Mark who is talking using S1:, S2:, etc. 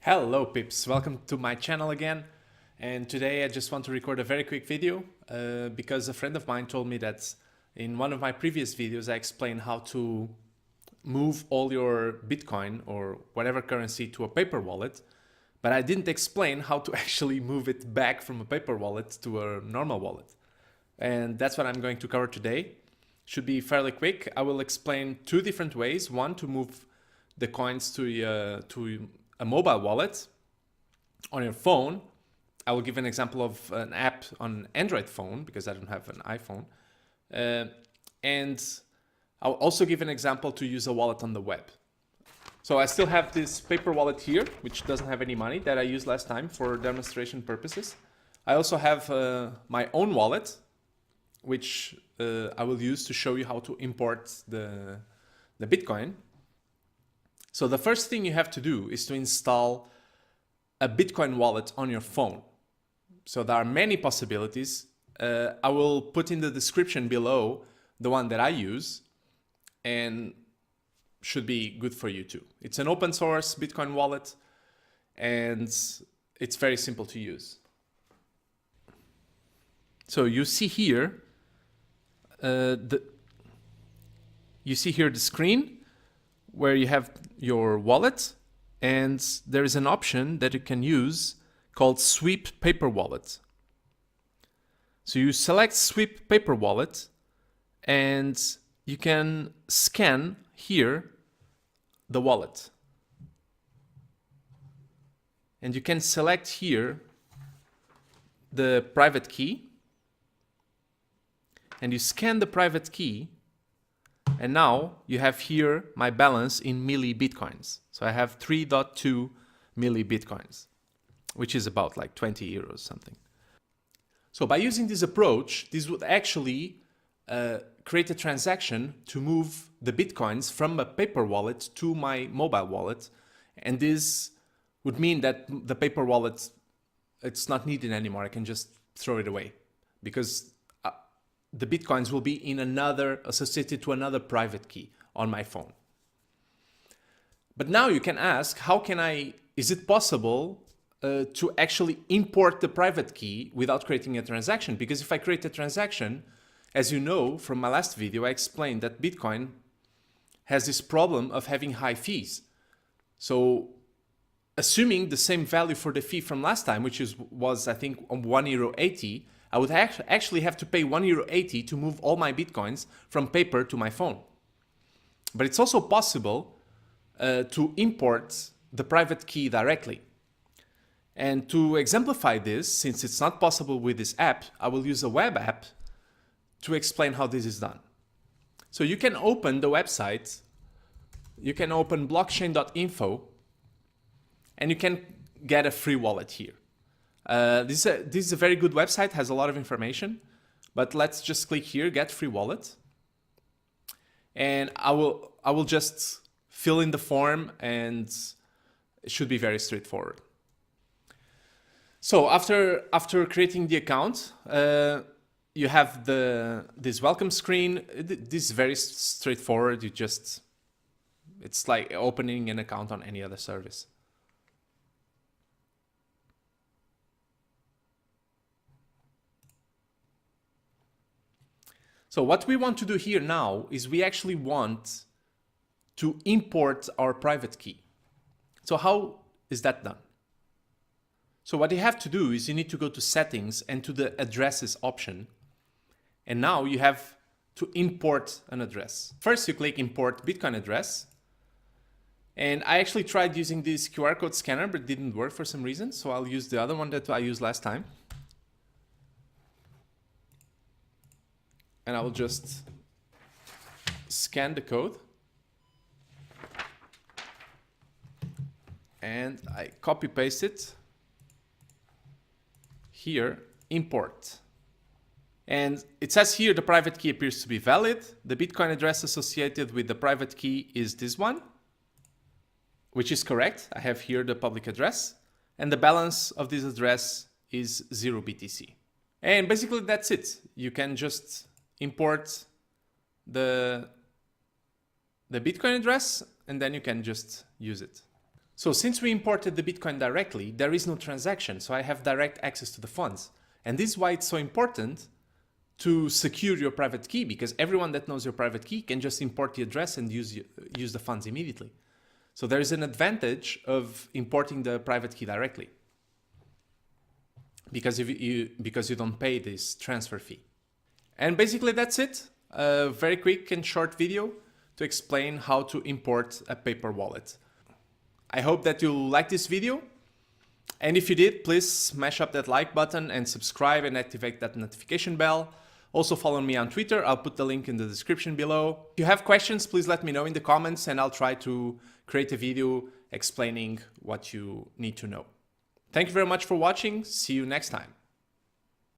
S1: Hello pips, welcome to my channel again, and today I just want to record a very quick video because a friend of mine told me that in one of my previous videos I explained how to move all your Bitcoin or whatever currency to a paper wallet, but I didn't explain how to actually move it back from a paper wallet to a normal wallet. And that's what I'm going to cover today. Should be fairly quick. I will explain two different ways. One, to move the coins to a mobile wallet on your phone. I will give an example of an app on an Android phone because I don't have an iPhone. And I'll also give an example to use a wallet on the web. So I still have this paper wallet here, which doesn't have any money, that I used last time for demonstration purposes. I also have my own wallet, which I will use to show you how to import the Bitcoin. So the first thing you have to do is to install a Bitcoin wallet on your phone. So there are many possibilities. I will put in the description below the one that I use and should be good for you too. It's an open source Bitcoin wallet and it's very simple to use. So you see here the screen where you have your wallet, and there is an option that you can use called Sweep Paper Wallet. So you select Sweep Paper Wallet and you can scan here the wallet. And you can select here the private key, and you scan the private key. And now you have here my balance in milli bitcoins. So I have 3.2 milli bitcoins, which is about like 20 euros something. So by using this approach, this would actually create a transaction to move the bitcoins from a paper wallet to my mobile wallet. And this would mean that the paper wallet, it's not needed anymore. I can just throw it away because the bitcoins will be in associated to another private key on my phone. But now you can ask, is it possible to actually import the private key without creating a transaction? Because if I create a transaction, as you know from my last video, I explained that Bitcoin has this problem of having high fees. So assuming the same value for the fee from last time, which was I think €1.80, I would actually have to pay €1.80 to move all my Bitcoins from paper to my phone. But it's also possible to import the private key directly. And to exemplify this, since it's not possible with this app, I will use a web app to explain how this is done. So you can open the website, you can open Blockchain.info, and you can get a free wallet here. This is a very good website, has a lot of information, but let's just click here, get free wallet. And I will just fill in the form and it should be very straightforward. So after creating the account, you have this welcome screen. This is very straightforward. It's like opening an account on any other service. So what we want to do here now is we actually want to import our private key. So how is that done? So what you have to do is you need to go to settings and to the addresses option. And now you have to import an address. First you click import Bitcoin address. And I actually tried using this QR code scanner, but it didn't work for some reason. So I'll use the other one that I used last time. And I will just scan the code and I copy paste it here, import. And it says here the private key appears to be valid. The Bitcoin address associated with the private key is this one, which is correct. I have here the public address and the balance of this address is 0 BTC. And basically that's it. You can just import the Bitcoin address and then you can just use it. So since we imported the Bitcoin directly, there is no transaction, so I have direct access to the funds. And this is why it's so important to secure your private key, because everyone that knows your private key can just import the address and use the funds immediately. So there is an advantage of importing the private key directly, because you don't pay this transfer fee. And basically that's it. A very quick and short video to explain how to import a paper wallet. I hope that you like this video. And if you did, please smash up that like button and subscribe and activate that notification bell. Also follow me on Twitter. I'll put the link in the description below. If you have questions, please let me know in the comments and I'll try to create a video explaining what you need to know. Thank you very much for watching. See you next time.